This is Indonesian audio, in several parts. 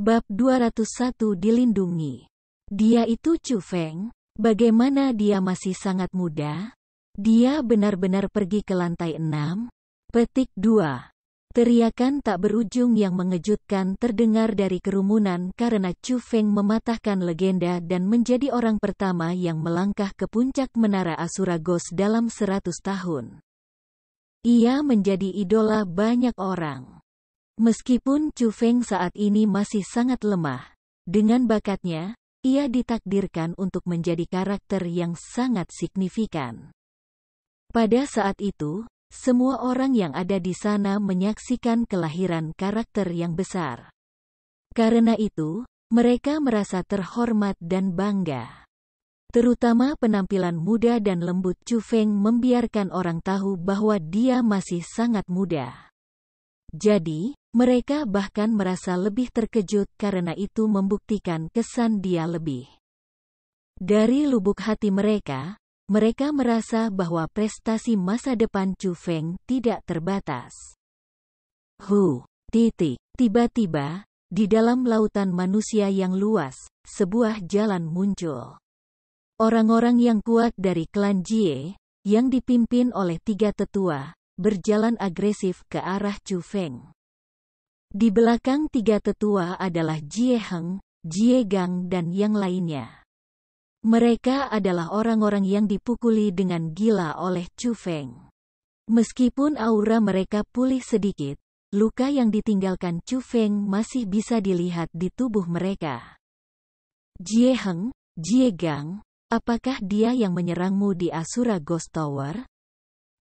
Bab 201 dilindungi. Dia itu Chu Feng. Bagaimana dia masih sangat muda? Dia benar-benar pergi ke lantai 6? Petik 2. Teriakan tak berujung yang mengejutkan terdengar dari kerumunan karena Chu Feng mematahkan legenda dan menjadi orang pertama yang melangkah ke puncak menara Asura Ghost dalam 100 tahun. Ia menjadi idola banyak orang. Meskipun Chu Feng saat ini masih sangat lemah, dengan bakatnya, ia ditakdirkan untuk menjadi karakter yang sangat signifikan. Pada saat itu, semua orang yang ada di sana menyaksikan kelahiran karakter yang besar. Karena itu, mereka merasa terhormat dan bangga. Terutama penampilan muda dan lembut Chu Feng membiarkan orang tahu bahwa dia masih sangat muda. Jadi, mereka bahkan merasa lebih terkejut karena itu membuktikan kesan dia lebih. Dari lubuk hati mereka merasa bahwa prestasi masa depan Chu Feng tidak terbatas. Tiba-tiba, di dalam lautan manusia yang luas, sebuah jalan muncul. Orang-orang yang kuat dari klan Jie, yang dipimpin oleh 3 tetua, berjalan agresif ke arah Chu Feng. Di belakang 3 tetua adalah Jie Heng, Jie Gang dan yang lainnya. Mereka adalah orang-orang yang dipukuli dengan gila oleh Chu Feng. Meskipun aura mereka pulih sedikit, luka yang ditinggalkan Chu Feng masih bisa dilihat di tubuh mereka. Jie Heng, Jie Gang, apakah dia yang menyerangmu di Asura Ghost Tower?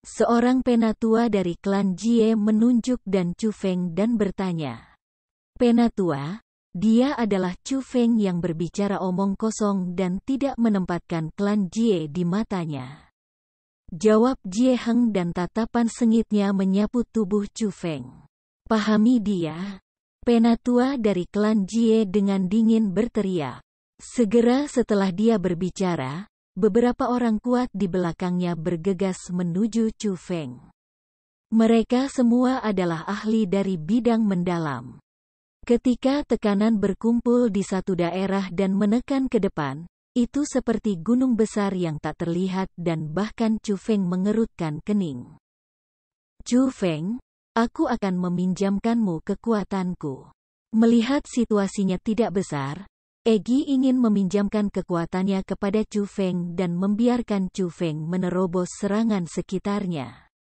Seorang penatua dari klan Jie menunjuk dan Chu Feng dan bertanya. Penatua, dia adalah Chu Feng yang berbicara omong kosong dan tidak menempatkan klan Jie di matanya. Jawab Jie Heng dan tatapan sengitnya menyapu tubuh Chu Feng. Pahami dia. Penatua dari klan Jie dengan dingin berteriak. Segera setelah dia berbicara, beberapa orang kuat di belakangnya bergegas menuju Chu Feng. Mereka semua adalah ahli dari bidang mendalam. Ketika tekanan berkumpul di satu daerah dan menekan ke depan, itu seperti gunung besar yang tak terlihat dan bahkan Chu Feng mengerutkan kening. Chu Feng, aku akan meminjamkanmu kekuatanku. Melihat situasinya tidak besar, Egi ingin meminjamkan kekuatannya kepada Chu Feng dan membiarkan Chu Feng menerobos serangan sekitarnya.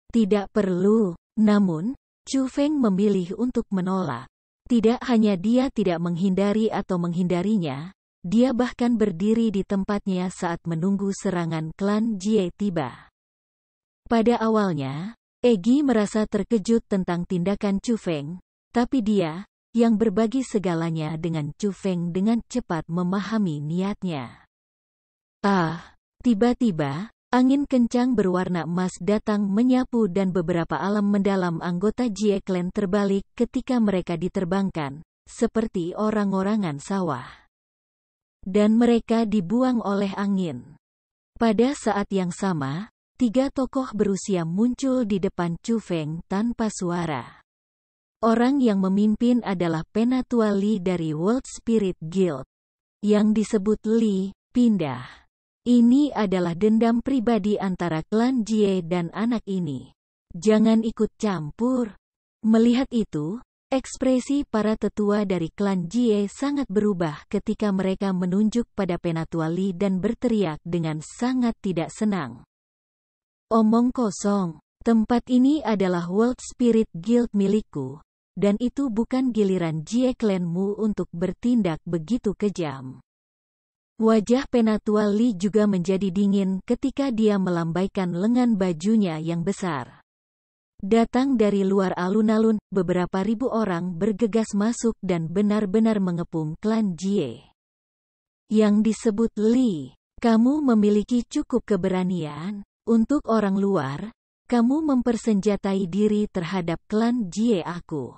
Tidak perlu, namun, Chu Feng memilih untuk menolak. Tidak hanya dia tidak menghindari atau menghindarinya, dia bahkan berdiri di tempatnya saat menunggu serangan klan Jie tiba. Pada awalnya, Egi merasa terkejut tentang tindakan Chu Feng, tapi dia yang berbagi segalanya dengan Chu Feng dengan cepat memahami niatnya. Tiba-tiba, angin kencang berwarna emas datang menyapu dan beberapa alam mendalam anggota Jie Clan terbalik ketika mereka diterbangkan, seperti orang-orangan sawah. Dan mereka dibuang oleh angin. Pada saat yang sama, 3 tokoh berusia muncul di depan Chu Feng tanpa suara. Orang yang memimpin adalah Penatua Li dari World Spirit Guild. Yang disebut Li, pindah. Ini adalah dendam pribadi antara klan Jie dan anak ini. Jangan ikut campur. Melihat itu, ekspresi para tetua dari klan Jie sangat berubah ketika mereka menunjuk pada Penatua Li dan berteriak dengan sangat tidak senang. Omong kosong. Tempat ini adalah World Spirit Guild milikku. Dan itu bukan giliran Jie Clan-mu untuk bertindak begitu kejam. Wajah Penatua Li juga menjadi dingin ketika dia melambaikan lengan bajunya yang besar. Datang dari luar alun-alun, beberapa ribu orang bergegas masuk dan benar-benar mengepung klan Jie. Yang disebut Li, kamu memiliki cukup keberanian. Untuk orang luar, kamu mempersenjatai diri terhadap klan Jie aku.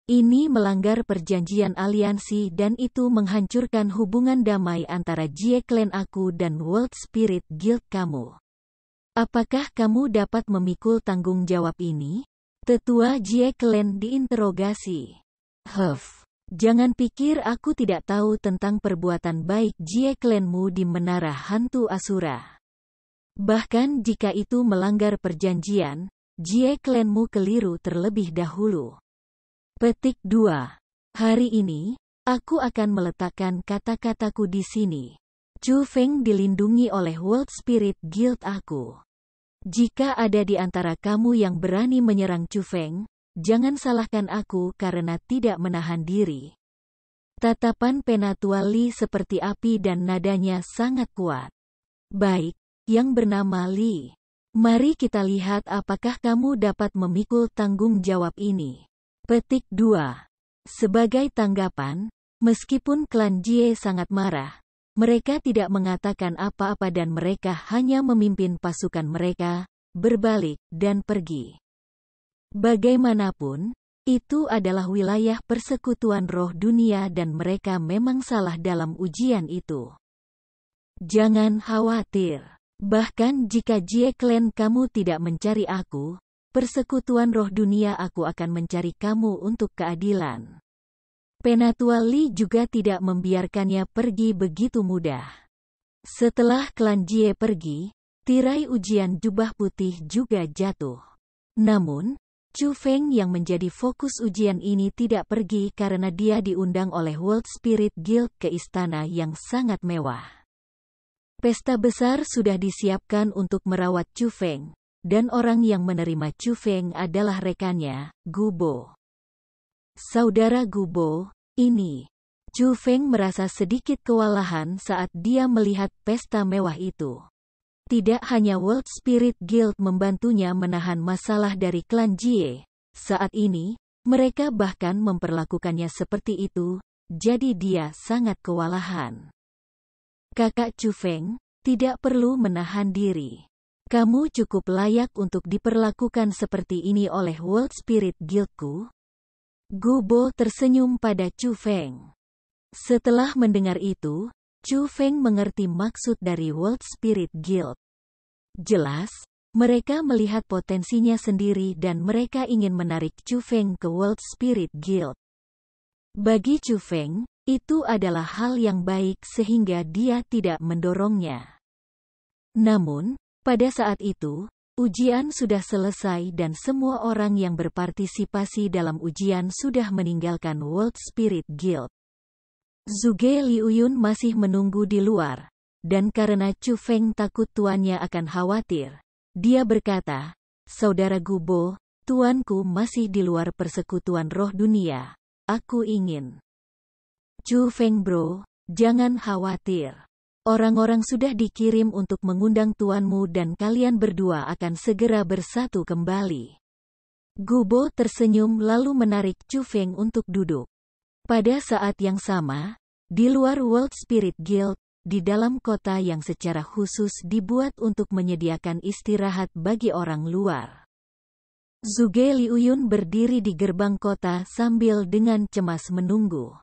Ini melanggar perjanjian aliansi dan itu menghancurkan hubungan damai antara Jie Clan aku dan World Spirit Guild kamu. Apakah kamu dapat memikul tanggung jawab ini? Tetua Jie Clan diinterogasi. Jangan pikir aku tidak tahu tentang perbuatan baik Jie klanmu di Menara Hantu Asura. Bahkan jika itu melanggar perjanjian, Jie klanmu keliru terlebih dahulu. Petik 2. Hari ini, aku akan meletakkan kata-kataku di sini. Chu Feng dilindungi oleh World Spirit Guild aku. Jika ada di antara kamu yang berani menyerang Chu Feng, jangan salahkan aku karena tidak menahan diri. Tatapan Penatua Li seperti api dan nadanya sangat kuat. Baik, yang bernama Li. Mari kita lihat apakah kamu dapat memikul tanggung jawab ini. Petik 2. Sebagai tanggapan, meskipun klan Jie sangat marah, mereka tidak mengatakan apa-apa dan mereka hanya memimpin pasukan mereka, berbalik, dan pergi. Bagaimanapun, itu adalah wilayah persekutuan roh dunia dan mereka memang salah dalam ujian itu. Jangan khawatir. Bahkan jika Jie Clan kamu tidak mencari aku, persekutuan roh dunia aku akan mencari kamu untuk keadilan. Penatua Li juga tidak membiarkannya pergi begitu mudah. Setelah klan Jie pergi, tirai ujian jubah putih juga jatuh. Namun, Chu Feng yang menjadi fokus ujian ini tidak pergi karena dia diundang oleh World Spirit Guild ke istana yang sangat mewah. Pesta besar sudah disiapkan untuk merawat Chu Feng, dan orang yang menerima Chu Feng adalah rekannya, Gu Bo. Saudara Gu Bo, ini. Chu Feng merasa sedikit kewalahan saat dia melihat pesta mewah itu. Tidak hanya World Spirit Guild membantunya menahan masalah dari klan Jie, saat ini, mereka bahkan memperlakukannya seperti itu, jadi dia sangat kewalahan. Kakak Chu Feng, tidak perlu menahan diri. Kamu cukup layak untuk diperlakukan seperti ini oleh World Spirit Guild-ku. Gu Bo tersenyum pada Chu Feng. Setelah mendengar itu, Chu Feng mengerti maksud dari World Spirit Guild. Jelas, mereka melihat potensinya sendiri dan mereka ingin menarik Chu Feng ke World Spirit Guild. Bagi Chu Feng, itu adalah hal yang baik sehingga dia tidak mendorongnya. Namun, pada saat itu, ujian sudah selesai dan semua orang yang berpartisipasi dalam ujian sudah meninggalkan World Spirit Guild. Zhuge Liuyun masih menunggu di luar, dan karena Chu Feng takut tuannya akan khawatir, dia berkata, "Saudara Gu Bo, tuanku masih di luar persekutuan roh dunia. Aku ingin." Chu Feng bro, jangan khawatir. Orang-orang sudah dikirim untuk mengundang tuanmu dan kalian berdua akan segera bersatu kembali. Gu Bo tersenyum lalu menarik Chu Feng untuk duduk. Pada saat yang sama, di luar World Spirit Guild, di dalam kota yang secara khusus dibuat untuk menyediakan istirahat bagi orang luar. Zhuge Liuyun berdiri di gerbang kota sambil dengan cemas menunggu.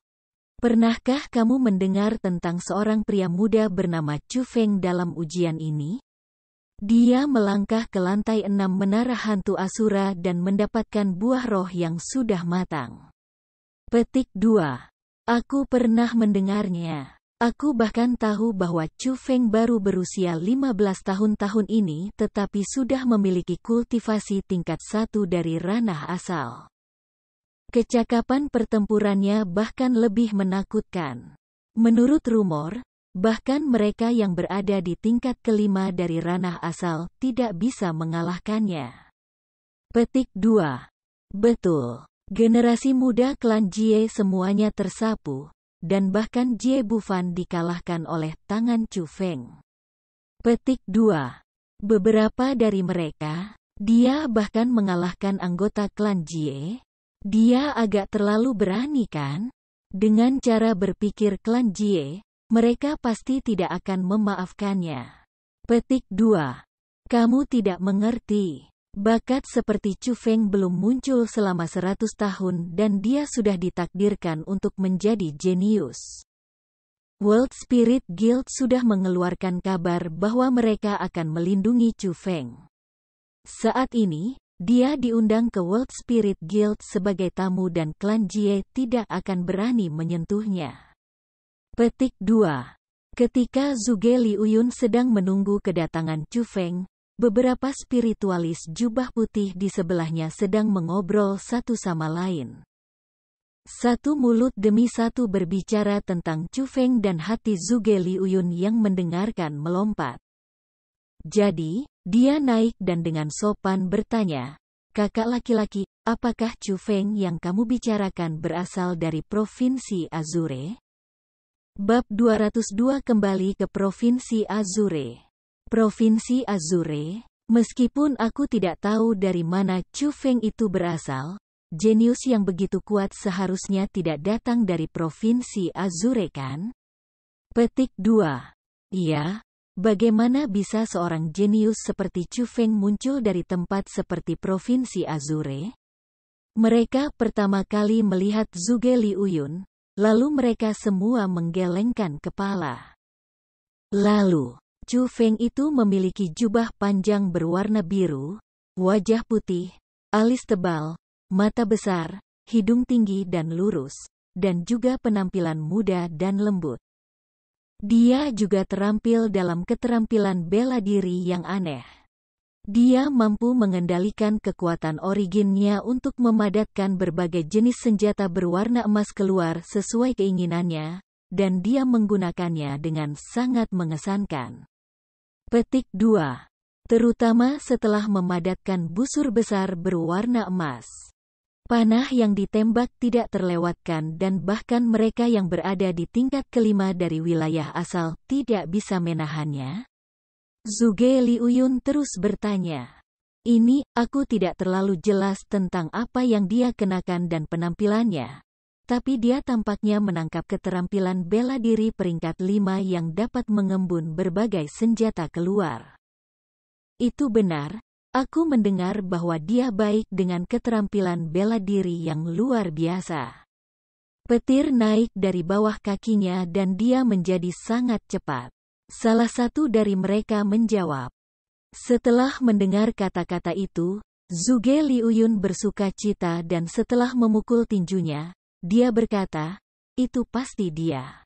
Pernahkah kamu mendengar tentang seorang pria muda bernama Chu Feng dalam ujian ini? Dia melangkah ke lantai 6 Menara Hantu Asura dan mendapatkan buah roh yang sudah matang. Petik 2. Aku pernah mendengarnya. Aku bahkan tahu bahwa Chu Feng baru berusia 15 tahun ini tetapi sudah memiliki kultivasi tingkat 1 dari ranah asal. Kecakapan pertempurannya bahkan lebih menakutkan. Menurut rumor, bahkan mereka yang berada di tingkat kelima dari ranah asal tidak bisa mengalahkannya. Petik 2. Betul. Generasi muda klan Jie semuanya tersapu, dan bahkan Jie Bufan dikalahkan oleh tangan Chu Feng. Petik 2. Beberapa dari mereka, dia bahkan mengalahkan anggota klan Jie. Dia agak terlalu berani kan? Dengan cara berpikir klan Jie, mereka pasti tidak akan memaafkannya. Petik 2. Kamu tidak mengerti. Bakat seperti Chu Feng belum muncul selama 100 tahun dan dia sudah ditakdirkan untuk menjadi jenius. World Spirit Guild sudah mengeluarkan kabar bahwa mereka akan melindungi Chu Feng. Saat ini, Dia diundang ke World Spirit Guild sebagai tamu dan klan Jie tidak akan berani menyentuhnya. Petik 2. Ketika Zhuge Liuyun sedang menunggu kedatangan Chu Feng, beberapa spiritualis jubah putih di sebelahnya sedang mengobrol satu sama lain. Satu mulut demi satu berbicara tentang Chu Feng dan hati Zhuge Liuyun yang mendengarkan melompat. Jadi, dia naik dan dengan sopan bertanya, "Kakak laki-laki, apakah Chu Feng yang kamu bicarakan berasal dari Provinsi Azure?" Bab 202 kembali ke Provinsi Azure. Provinsi Azure, meskipun aku tidak tahu dari mana Chu Feng itu berasal, jenius yang begitu kuat seharusnya tidak datang dari Provinsi Azure kan? Petik 2. Iya. Bagaimana bisa seorang jenius seperti Chu Feng muncul dari tempat seperti Provinsi Azure? Mereka pertama kali melihat Zhuge Liuyun, lalu mereka semua menggelengkan kepala. Lalu, Chu Feng itu memiliki jubah panjang berwarna biru, wajah putih, alis tebal, mata besar, hidung tinggi dan lurus, dan juga penampilan muda dan lembut. Dia juga terampil dalam keterampilan bela diri yang aneh. Dia mampu mengendalikan kekuatan originnya untuk memadatkan berbagai jenis senjata berwarna emas keluar sesuai keinginannya, dan dia menggunakannya dengan sangat mengesankan. Petik 2. Terutama setelah memadatkan busur besar berwarna emas. Panah yang ditembak tidak terlewatkan dan bahkan mereka yang berada di tingkat kelima dari wilayah asal tidak bisa menahannya. Zhuge Liuyun terus bertanya. Ini, aku tidak terlalu jelas tentang apa yang dia kenakan dan penampilannya. Tapi dia tampaknya menangkap keterampilan bela diri peringkat 5 yang dapat mengembun berbagai senjata keluar. Itu benar. Aku mendengar bahwa dia baik dengan keterampilan bela diri yang luar biasa. Petir naik dari bawah kakinya dan dia menjadi sangat cepat. Salah satu dari mereka menjawab. Setelah mendengar kata-kata itu, Zhuge Liuyun bersuka cita dan setelah memukul tinjunya, dia berkata, "Itu pasti dia."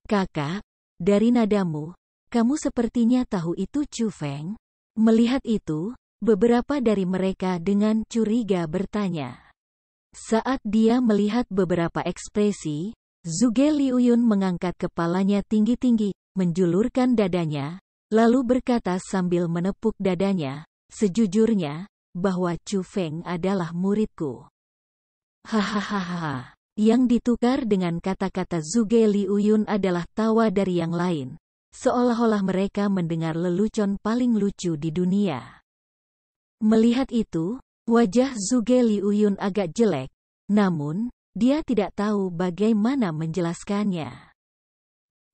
Kakak, dari nadamu, kamu sepertinya tahu itu Chu Feng." Melihat itu, beberapa dari mereka dengan curiga bertanya. Saat dia melihat beberapa ekspresi, Zhuge Liuyun mengangkat kepalanya tinggi-tinggi, menjulurkan dadanya, lalu berkata sambil menepuk dadanya, "Sejujurnya, bahwa Chu Feng adalah muridku." Hahaha. Yang ditukar dengan kata-kata Zhuge Liuyun adalah tawa dari yang lain. Seolah-olah mereka mendengar lelucon paling lucu di dunia. Melihat itu, wajah Zhuge Liuyun agak jelek, namun, dia tidak tahu bagaimana menjelaskannya.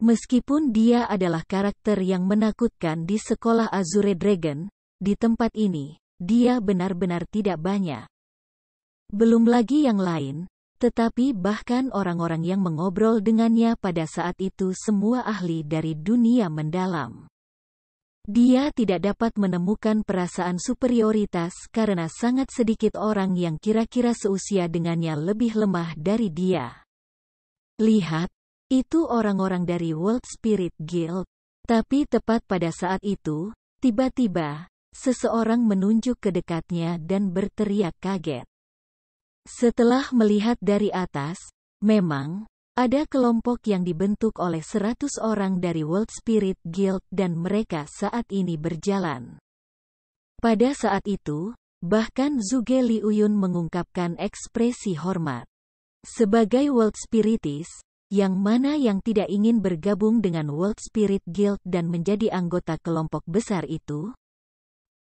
Meskipun dia adalah karakter yang menakutkan di sekolah Azure Dragon, di tempat ini, dia benar-benar tidak banyak. Belum lagi yang lain. Tetapi bahkan orang-orang yang mengobrol dengannya pada saat itu semua ahli dari dunia mendalam. Dia tidak dapat menemukan perasaan superioritas karena sangat sedikit orang yang kira-kira seusia dengannya lebih lemah dari dia. Lihat, itu orang-orang dari World Spirit Guild. Tapi tepat pada saat itu, tiba-tiba, seseorang menunjuk ke dekatnya dan berteriak kaget. Setelah melihat dari atas, memang, ada kelompok yang dibentuk oleh 100 orang dari World Spirit Guild dan mereka saat ini berjalan. Pada saat itu, bahkan Zhuge Liuyun mengungkapkan ekspresi hormat. Sebagai World Spiritis, yang mana yang tidak ingin bergabung dengan World Spirit Guild dan menjadi anggota kelompok besar itu?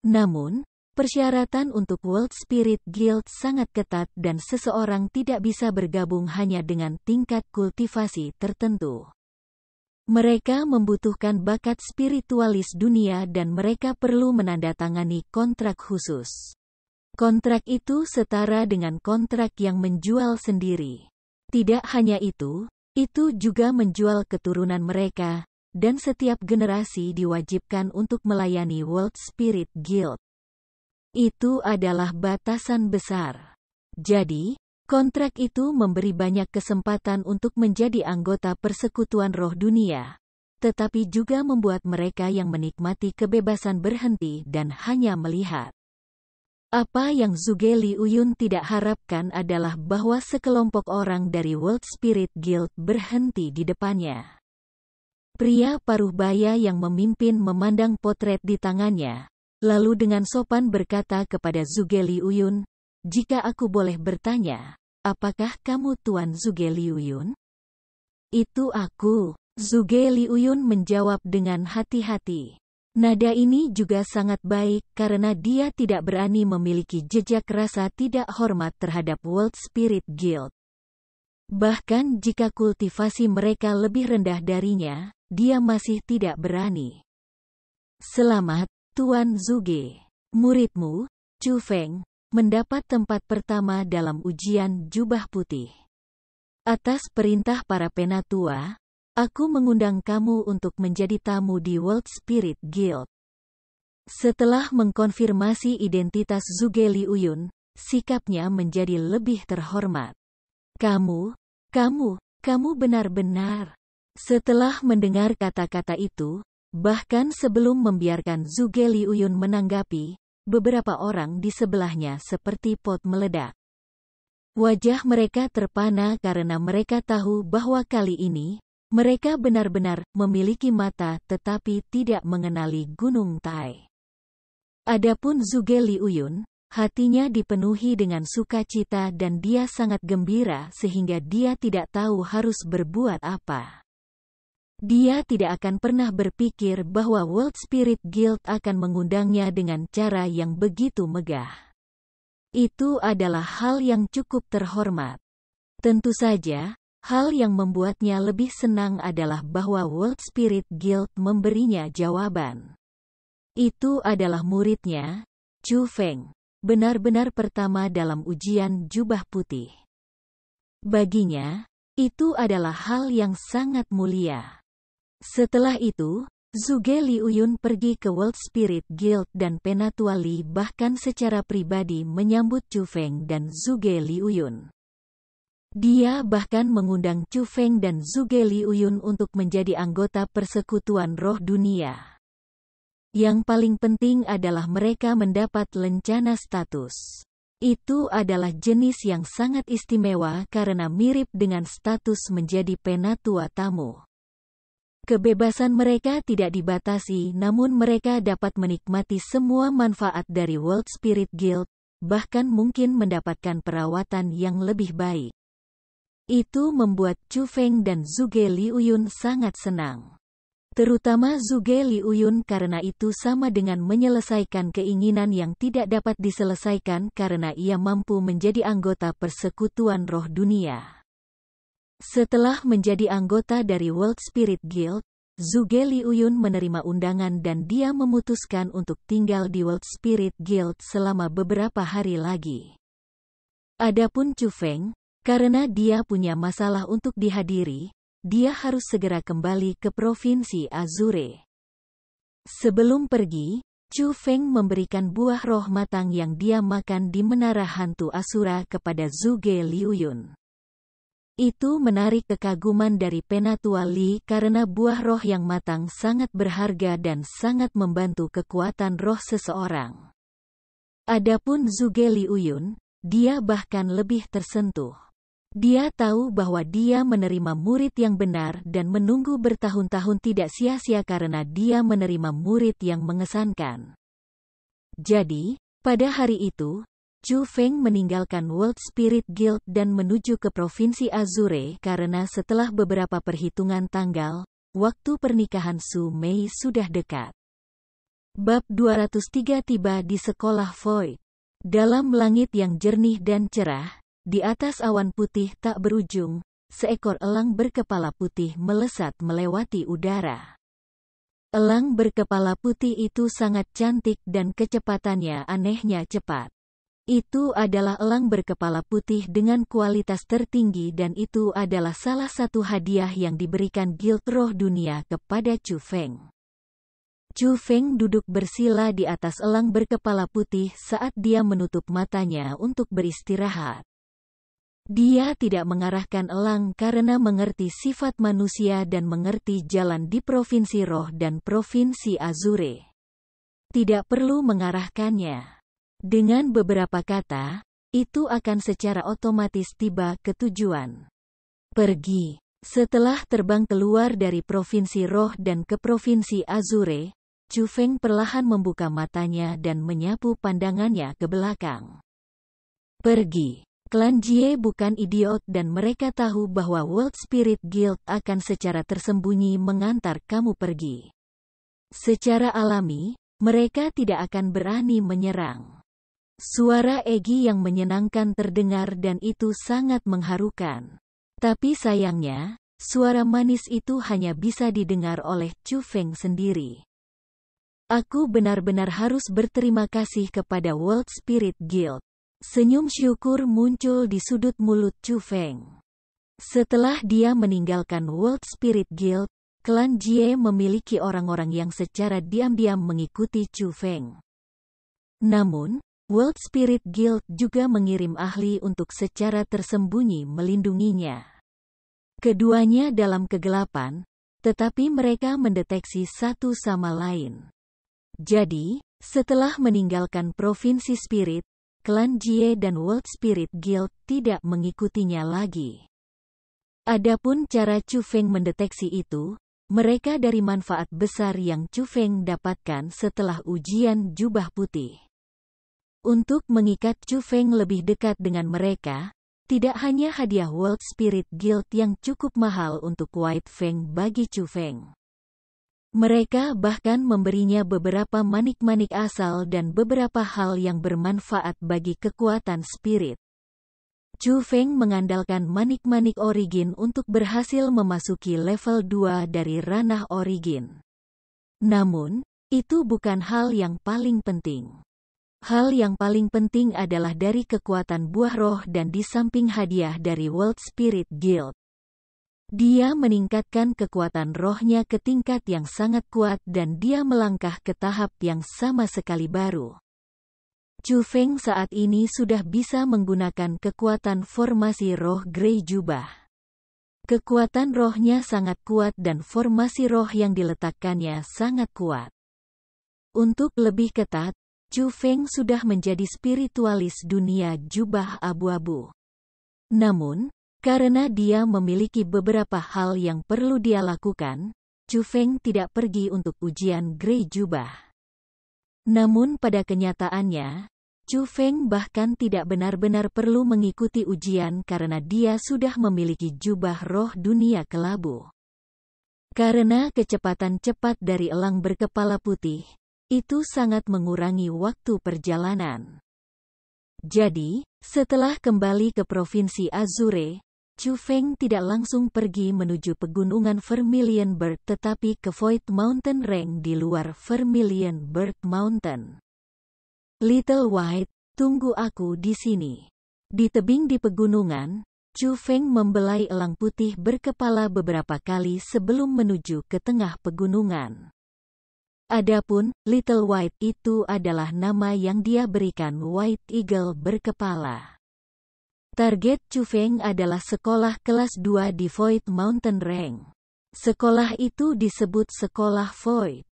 Namun, persyaratan untuk World Spirit Guild sangat ketat dan seseorang tidak bisa bergabung hanya dengan tingkat kultivasi tertentu. Mereka membutuhkan bakat spiritualis dunia dan mereka perlu menandatangani kontrak khusus. Kontrak itu setara dengan kontrak yang menjual sendiri. Tidak hanya itu juga menjual keturunan mereka, dan setiap generasi diwajibkan untuk melayani World Spirit Guild. Itu adalah batasan besar. Jadi, kontrak itu memberi banyak kesempatan untuk menjadi anggota persekutuan roh dunia, tetapi juga membuat mereka yang menikmati kebebasan berhenti dan hanya melihat. Apa yang Zhuge Liuyun tidak harapkan adalah bahwa sekelompok orang dari World Spirit Guild berhenti di depannya. Pria paruh baya yang memimpin memandang potret di tangannya, lalu dengan sopan berkata kepada Zhuge Liuyun, "Jika aku boleh bertanya, apakah kamu Tuan Zhuge Liuyun?" "Itu aku," Zhuge Liuyun menjawab dengan hati-hati. Nada ini juga sangat baik karena dia tidak berani memiliki jejak rasa tidak hormat terhadap World Spirit Guild. Bahkan jika kultivasi mereka lebih rendah darinya, dia masih tidak berani. "Selamat, Tuan Zhuge. Muridmu, Chu Feng, mendapat tempat pertama dalam ujian jubah putih. Atas perintah para penatua, aku mengundang kamu untuk menjadi tamu di World Spirit Guild." Setelah mengkonfirmasi identitas Zhuge Liuyun, sikapnya menjadi lebih terhormat. Kamu benar-benar." Setelah mendengar kata-kata itu, bahkan sebelum membiarkan Zhuge Liuyun menanggapi, beberapa orang di sebelahnya seperti pot meledak. Wajah mereka terpana karena mereka tahu bahwa kali ini, mereka benar-benar memiliki mata tetapi tidak mengenali Gunung Tai. Adapun Zhuge Liuyun, hatinya dipenuhi dengan sukacita dan dia sangat gembira sehingga dia tidak tahu harus berbuat apa. Dia tidak akan pernah berpikir bahwa World Spirit Guild akan mengundangnya dengan cara yang begitu megah. Itu adalah hal yang cukup terhormat. Tentu saja, hal yang membuatnya lebih senang adalah bahwa World Spirit Guild memberinya jawaban. Itu adalah muridnya, Chu Feng, benar-benar pertama dalam ujian jubah putih. Baginya, itu adalah hal yang sangat mulia. Setelah itu, Zhuge Liuyun pergi ke World Spirit Guild dan Penatua Li bahkan secara pribadi menyambut Chu Feng dan Zhuge Liuyun. Dia bahkan mengundang Chu Feng dan Zhuge Liuyun untuk menjadi anggota persekutuan roh dunia. Yang paling penting adalah mereka mendapat lencana status. Itu adalah jenis yang sangat istimewa karena mirip dengan status menjadi penatua tamu. Kebebasan mereka tidak dibatasi namun mereka dapat menikmati semua manfaat dari World Spirit Guild, bahkan mungkin mendapatkan perawatan yang lebih baik. Itu membuat Chu Feng dan Zhuge Liuyun sangat senang. Terutama Zhuge Liuyun karena itu sama dengan menyelesaikan keinginan yang tidak dapat diselesaikan karena ia mampu menjadi anggota persekutuan roh dunia. Setelah menjadi anggota dari World Spirit Guild, Zhuge Liuyun menerima undangan dan dia memutuskan untuk tinggal di World Spirit Guild selama beberapa hari lagi. Adapun Chu Feng, karena dia punya masalah untuk dihadiri, dia harus segera kembali ke Provinsi Azure. Sebelum pergi, Chu Feng memberikan buah roh matang yang dia makan di Menara Hantu Asura kepada Zhuge Liuyun. Itu menarik kekaguman dari Penatua Li karena buah roh yang matang sangat berharga dan sangat membantu kekuatan roh seseorang. Adapun Zhuge Liuyun, dia bahkan lebih tersentuh. Dia tahu bahwa dia menerima murid yang benar dan menunggu bertahun-tahun tidak sia-sia karena dia menerima murid yang mengesankan. Jadi, pada hari itu, Chu Feng meninggalkan World Spirit Guild dan menuju ke Provinsi Azure karena setelah beberapa perhitungan tanggal, waktu pernikahan Su Mei sudah dekat. Bab 203 tiba di sekolah Void. Dalam langit yang jernih dan cerah, di atas awan putih tak berujung, seekor elang berkepala putih melesat melewati udara. Elang berkepala putih itu sangat cantik dan kecepatannya anehnya cepat. Itu adalah elang berkepala putih dengan kualitas tertinggi dan itu adalah salah satu hadiah yang diberikan Guild Roh Dunia kepada Chu Feng. Chu Feng duduk bersila di atas elang berkepala putih saat dia menutup matanya untuk beristirahat. Dia tidak mengarahkan elang karena mengerti sifat manusia dan mengerti jalan di Provinsi Roh dan Provinsi Azure. Tidak perlu mengarahkannya. Dengan beberapa kata, itu akan secara otomatis tiba ke tujuan. Pergi. Setelah terbang keluar dari Provinsi Roh dan ke Provinsi Azure, Chu Feng perlahan membuka matanya dan menyapu pandangannya ke belakang. Pergi. Klan Jie bukan idiot dan mereka tahu bahwa World Spirit Guild akan secara tersembunyi mengantar kamu pergi. Secara alami, mereka tidak akan berani menyerang. Suara Egi yang menyenangkan terdengar dan itu sangat mengharukan. Tapi sayangnya, suara manis itu hanya bisa didengar oleh Chu Feng sendiri. Aku benar-benar harus berterima kasih kepada World Spirit Guild. Senyum syukur muncul di sudut mulut Chu Feng. Setelah dia meninggalkan World Spirit Guild, klan Jie memiliki orang-orang yang secara diam-diam mengikuti Chu Feng. Namun, World Spirit Guild juga mengirim ahli untuk secara tersembunyi melindunginya. Keduanya dalam kegelapan, tetapi mereka mendeteksi satu sama lain. Jadi, setelah meninggalkan Provinsi Spirit, klan Jie dan World Spirit Guild tidak mengikutinya lagi. Adapun cara Chu Feng mendeteksi itu, mereka dari manfaat besar yang Chu Feng dapatkan setelah ujian jubah putih. Untuk mengikat Chu Feng lebih dekat dengan mereka, tidak hanya hadiah World Spirit Guild yang cukup mahal untuk White Fang bagi Chu Feng. Mereka bahkan memberinya beberapa manik-manik asal dan beberapa hal yang bermanfaat bagi kekuatan spirit. Chu Feng mengandalkan manik-manik origin untuk berhasil memasuki level 2 dari ranah origin. Namun, itu bukan hal yang paling penting. Hal yang paling penting adalah dari kekuatan buah roh dan di samping hadiah dari World Spirit Guild. Dia meningkatkan kekuatan rohnya ke tingkat yang sangat kuat dan dia melangkah ke tahap yang sama sekali baru. Chu Feng saat ini sudah bisa menggunakan kekuatan formasi roh Grey Jubah. Kekuatan rohnya sangat kuat dan formasi roh yang diletakkannya sangat kuat. Untuk lebih ketat, Chu Feng sudah menjadi spiritualis dunia jubah abu-abu. Namun, karena dia memiliki beberapa hal yang perlu dia lakukan, Chu Feng tidak pergi untuk ujian Grey Jubah. Namun pada kenyataannya, Chu Feng bahkan tidak benar-benar perlu mengikuti ujian karena dia sudah memiliki jubah roh dunia kelabu. Karena kecepatan cepat dari elang berkepala putih, itu sangat mengurangi waktu perjalanan. Jadi, setelah kembali ke Provinsi Azure, Chu Feng tidak langsung pergi menuju pegunungan Vermilion Bird tetapi ke Void Mountain Range di luar Vermilion Bird Mountain. Little White, tunggu aku di sini. Di tebing di pegunungan, Chu Feng membelai elang putih berkepala beberapa kali sebelum menuju ke tengah pegunungan. Adapun, Little White itu adalah nama yang dia berikan White Eagle berkepala. Target Chu Feng adalah sekolah kelas 2 di Void Mountain Range. Sekolah itu disebut Sekolah Void.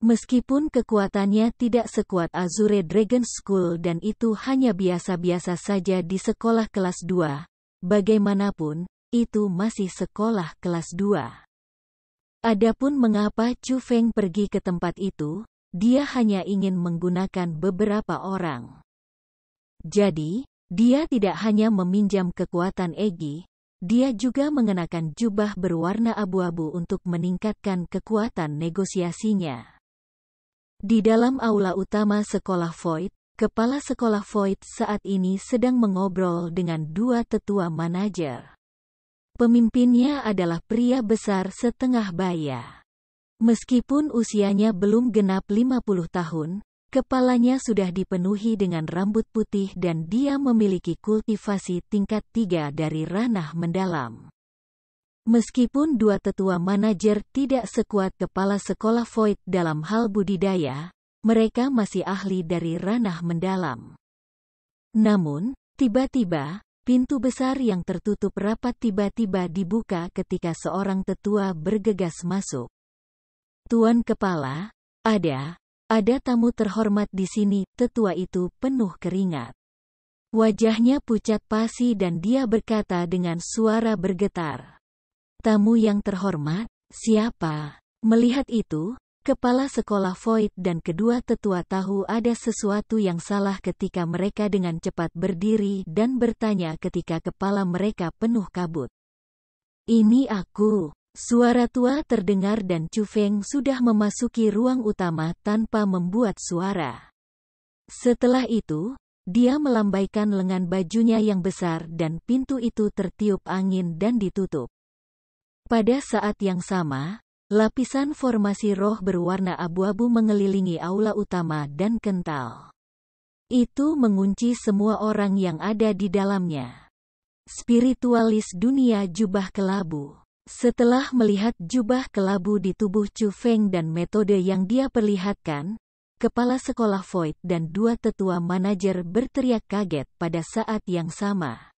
Meskipun kekuatannya tidak sekuat Azure Dragon School dan itu hanya biasa-biasa saja di sekolah kelas 2, bagaimanapun, itu masih sekolah kelas 2. Adapun mengapa Chu Feng pergi ke tempat itu, dia hanya ingin menggunakan beberapa orang. Jadi, dia tidak hanya meminjam kekuatan Egi, dia juga mengenakan jubah berwarna abu-abu untuk meningkatkan kekuatan negosiasinya. Di dalam aula utama Sekolah Void, Kepala Sekolah Void saat ini sedang mengobrol dengan dua tetua manajer. Pemimpinnya adalah pria besar setengah baya. Meskipun usianya belum genap 50 tahun, kepalanya sudah dipenuhi dengan rambut putih dan dia memiliki kultivasi tingkat 3 dari ranah mendalam. Meskipun dua tetua manajer tidak sekuat kepala sekolah Void dalam hal budidaya, mereka masih ahli dari ranah mendalam. Namun, tiba-tiba, pintu besar yang tertutup rapat tiba-tiba dibuka ketika seorang tetua bergegas masuk. "Tuan Kepala, ada tamu terhormat di sini." Tetua itu penuh keringat. Wajahnya pucat pasi dan dia berkata dengan suara bergetar, "Tamu yang terhormat, siapa?" Melihat itu, kepala sekolah Void dan kedua tetua tahu ada sesuatu yang salah ketika mereka dengan cepat berdiri dan bertanya ketika kepala mereka penuh kabut. "Ini aku." Suara tua terdengar dan Chu Feng sudah memasuki ruang utama tanpa membuat suara. Setelah itu, dia melambaikan lengan bajunya yang besar dan pintu itu tertiup angin dan ditutup. Pada saat yang sama, lapisan formasi roh berwarna abu-abu mengelilingi aula utama dan kental. Itu mengunci semua orang yang ada di dalamnya. Spiritualis dunia jubah kelabu. Setelah melihat jubah kelabu di tubuh Chu Feng dan metode yang dia perlihatkan, kepala sekolah Void dan dua tetua manajer berteriak kaget pada saat yang sama.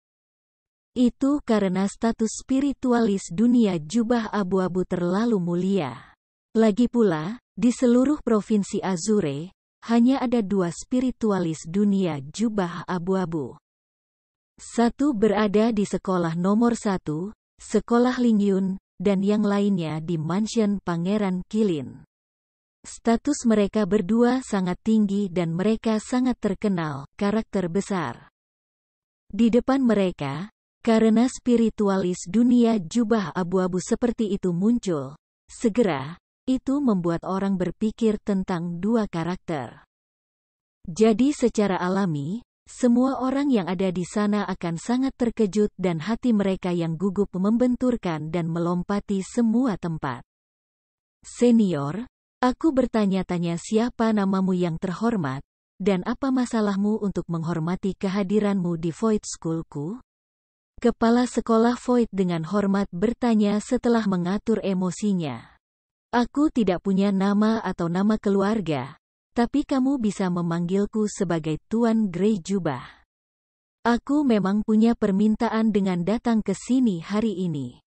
Itu karena status spiritualis dunia jubah abu-abu terlalu mulia. Lagi pula, di seluruh provinsi Azure, hanya ada dua spiritualis dunia jubah abu-abu. Satu berada di sekolah nomor 1, Sekolah Lingyun, dan yang lainnya di mansion Pangeran Qilin. Status mereka berdua sangat tinggi dan mereka sangat terkenal, karakter besar. Di depan mereka, karena spiritualis dunia jubah abu-abu seperti itu muncul, segera, itu membuat orang berpikir tentang dua karakter. Jadi secara alami, semua orang yang ada di sana akan sangat terkejut dan hati mereka yang gugup membenturkan dan melompati semua tempat. "Senior, aku bertanya-tanya siapa namamu yang terhormat, dan apa masalahmu untuk menghormati kehadiranmu di Void Schoolku?" Kepala sekolah Void dengan hormat bertanya setelah mengatur emosinya. "Aku tidak punya nama atau nama keluarga, tapi kamu bisa memanggilku sebagai Tuan Grey Jubah. Aku memang punya permintaan dengan datang ke sini hari ini."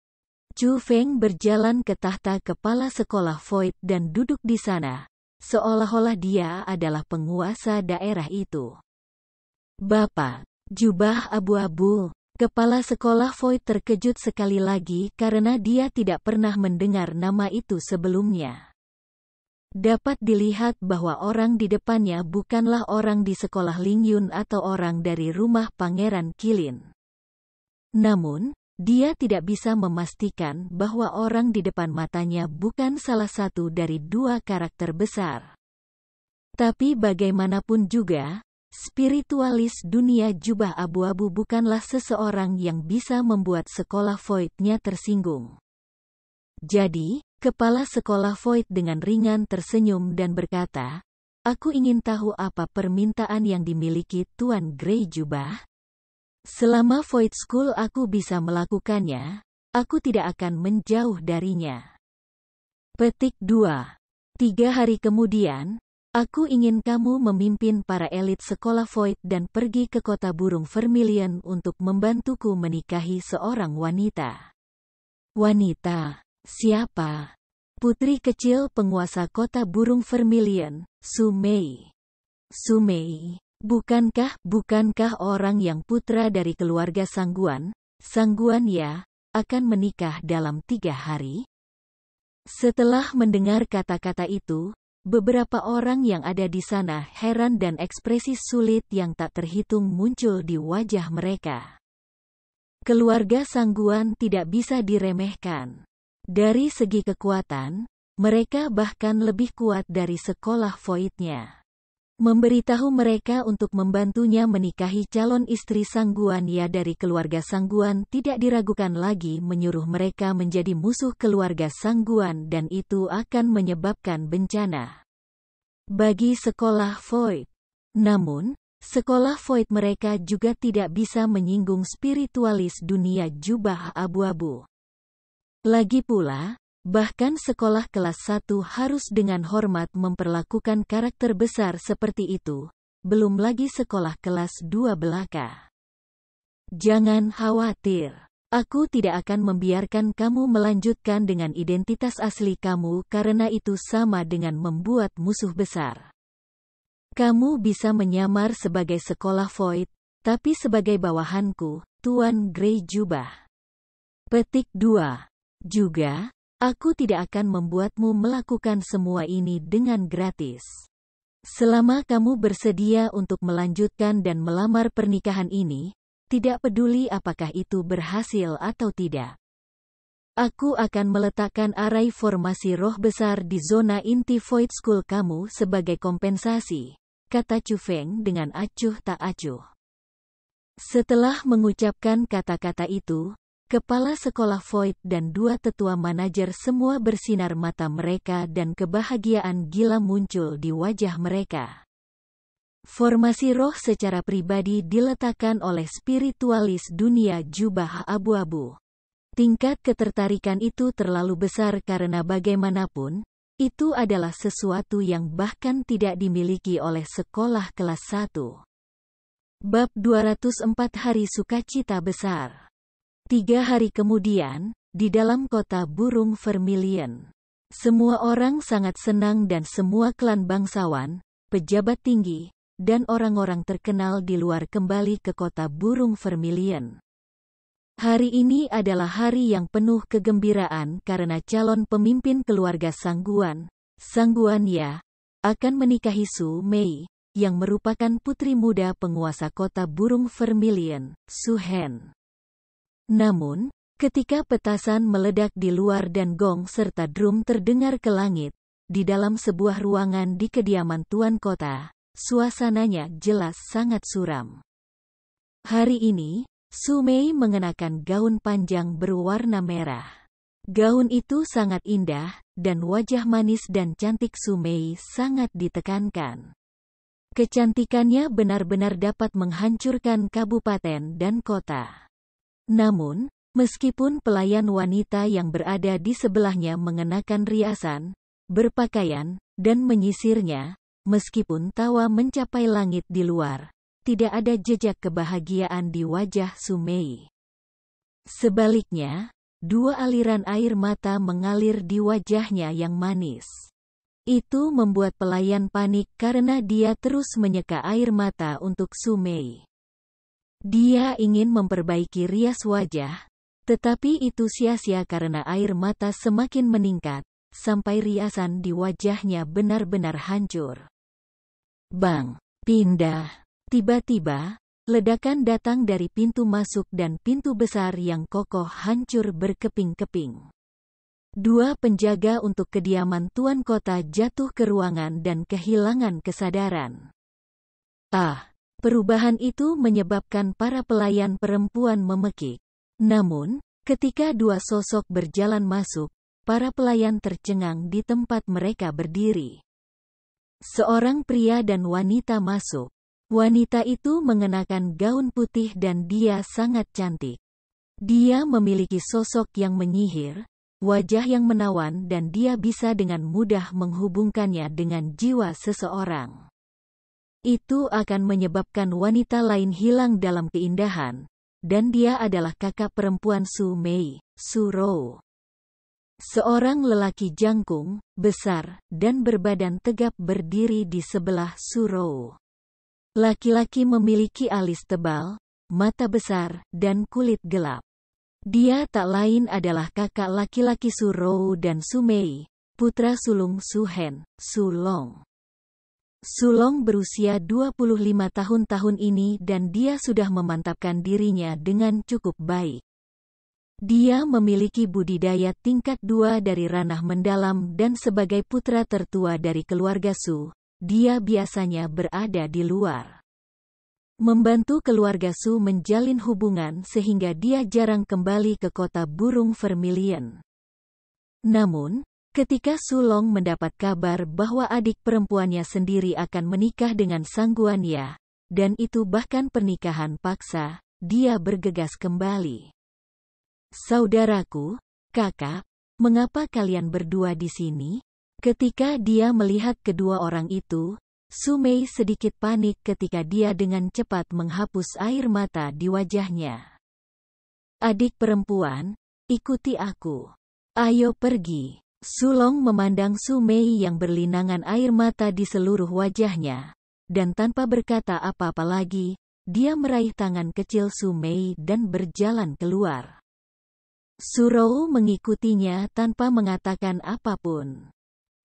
Chu Feng berjalan ke tahta kepala sekolah Void dan duduk di sana, seolah-olah dia adalah penguasa daerah itu. "Bapak, jubah abu-abu." Kepala sekolah Void terkejut sekali lagi karena dia tidak pernah mendengar nama itu sebelumnya. Dapat dilihat bahwa orang di depannya bukanlah orang di sekolah Lingyun atau orang dari rumah Pangeran Qilin. Namun, dia tidak bisa memastikan bahwa orang di depan matanya bukan salah satu dari dua karakter besar. Tapi bagaimanapun juga, spiritualis dunia jubah abu-abu bukanlah seseorang yang bisa membuat sekolah Void-nya tersinggung. Jadi, kepala sekolah Void dengan ringan tersenyum dan berkata, "Aku ingin tahu apa permintaan yang dimiliki Tuan Grey Jubah. Selama Void School aku bisa melakukannya, aku tidak akan menjauh darinya." Petik 2. 3 hari kemudian, aku ingin kamu memimpin para elit sekolah Void dan pergi ke kota burung Vermilion untuk membantuku menikahi seorang wanita. Wanita? Siapa? Putri kecil penguasa kota burung Vermilion, Su Mei. Su Mei, bukankah orang yang putra dari keluarga Sangguan ya, akan menikah dalam 3 hari? Setelah mendengar kata-kata itu, beberapa orang yang ada di sana heran dan ekspresi sulit yang tak terhitung muncul di wajah mereka. Keluarga Sangguan tidak bisa diremehkan. Dari segi kekuatan, mereka bahkan lebih kuat dari sekolah Void-nya. Memberitahu mereka untuk membantunya menikahi calon istri Sangguan ya dari keluarga Sangguan tidak diragukan lagi menyuruh mereka menjadi musuh keluarga Sangguan dan itu akan menyebabkan bencana bagi sekolah Void. Namun, sekolah Void mereka juga tidak bisa menyinggung spiritualis dunia jubah abu-abu. Lagi pula, bahkan sekolah kelas 1 harus dengan hormat memperlakukan karakter besar seperti itu, belum lagi sekolah kelas 2 belaka. Jangan khawatir. Aku tidak akan membiarkan kamu melanjutkan dengan identitas asli kamu karena itu sama dengan membuat musuh besar. Kamu bisa menyamar sebagai sekolah Void, tapi sebagai bawahanku, Tuan Grey Jubah. Petik 2. Juga, aku tidak akan membuatmu melakukan semua ini dengan gratis. Selama kamu bersedia untuk melanjutkan dan melamar pernikahan ini, tidak peduli apakah itu berhasil atau tidak. Aku akan meletakkan arai formasi roh besar di zona inti Void School kamu sebagai kompensasi, kata Chu Feng dengan acuh tak acuh. Setelah mengucapkan kata-kata itu, kepala sekolah Void dan dua tetua manajer semua bersinar mata mereka dan kebahagiaan gila muncul di wajah mereka. Formasi roh secara pribadi diletakkan oleh spiritualis dunia jubah abu-abu. Tingkat ketertarikan itu terlalu besar karena bagaimanapun, itu adalah sesuatu yang bahkan tidak dimiliki oleh sekolah kelas 1. Bab 204 Hari Sukacita Besar. 3 hari kemudian, di dalam kota burung Vermilion. Semua orang sangat senang dan semua klan bangsawan, pejabat tinggi, dan orang-orang terkenal di luar kembali ke kota burung Vermilion. Hari ini adalah hari yang penuh kegembiraan karena calon pemimpin keluarga Sangguan, Sangguan Ya, akan menikahi Su Mei, yang merupakan putri muda penguasa kota burung Vermilion, Su Hen. Namun, ketika petasan meledak di luar dan gong serta drum terdengar ke langit, di dalam sebuah ruangan di kediaman tuan kota, suasananya jelas sangat suram. Hari ini, Su Mei mengenakan gaun panjang berwarna merah. Gaun itu sangat indah, dan wajah manis dan cantik Su Mei sangat ditekankan. Kecantikannya benar-benar dapat menghancurkan kabupaten dan kota. Namun, meskipun pelayan wanita yang berada di sebelahnya mengenakan riasan, berpakaian, dan menyisirnya, meskipun tawa mencapai langit di luar, tidak ada jejak kebahagiaan di wajah Su Mei. Sebaliknya, dua aliran air mata mengalir di wajahnya yang manis. Itu membuat pelayan panik karena dia terus menyeka air mata untuk Su Mei. Dia ingin memperbaiki rias wajah, tetapi itu sia-sia karena air mata semakin meningkat, sampai riasan di wajahnya benar-benar hancur. Bang! Pindah! Tiba-tiba, ledakan datang dari pintu masuk dan pintu besar yang kokoh hancur berkeping-keping. Dua penjaga untuk kediaman tuan kota jatuh ke ruangan dan kehilangan kesadaran. Perubahan itu menyebabkan para pelayan perempuan memekik. Namun, ketika dua sosok berjalan masuk, para pelayan tercengang di tempat mereka berdiri. Seorang pria dan wanita masuk. Wanita itu mengenakan gaun putih dan dia sangat cantik. Dia memiliki sosok yang menyihir, wajah yang menawan dan dia bisa dengan mudah menghubungkannya dengan jiwa seseorang. Itu akan menyebabkan wanita lain hilang dalam keindahan, dan dia adalah kakak perempuan Su Mei, Su Rou. Seorang lelaki jangkung, besar, dan berbadan tegap berdiri di sebelah Su Rou. Laki-laki memiliki alis tebal, mata besar, dan kulit gelap. Dia tak lain adalah kakak laki-laki Su Rou dan Su Mei, putra sulung Su Hen, Su Long. Su Long berusia 25 tahun ini dan dia sudah memantapkan dirinya dengan cukup baik. Dia memiliki budidaya tingkat 2 dari ranah mendalam dan sebagai putra tertua dari keluarga Su, dia biasanya berada di luar. Membantu keluarga Su menjalin hubungan sehingga dia jarang kembali ke kota burung Vermilion. Namun, ketika Su Long mendapat kabar bahwa adik perempuannya sendiri akan menikah dengan Sangguan Ya, dan itu bahkan pernikahan paksa, dia bergegas kembali. Saudaraku, "Kakak, mengapa kalian berdua di sini?" Ketika dia melihat kedua orang itu, Su Mei sedikit panik ketika dia dengan cepat menghapus air mata di wajahnya. "Adik perempuan, ikuti aku. Ayo pergi." Su Long memandang Su Mei yang berlinangan air mata di seluruh wajahnya, dan tanpa berkata apa-apa lagi, dia meraih tangan kecil Su Mei dan berjalan keluar. Su Rou mengikutinya tanpa mengatakan apapun.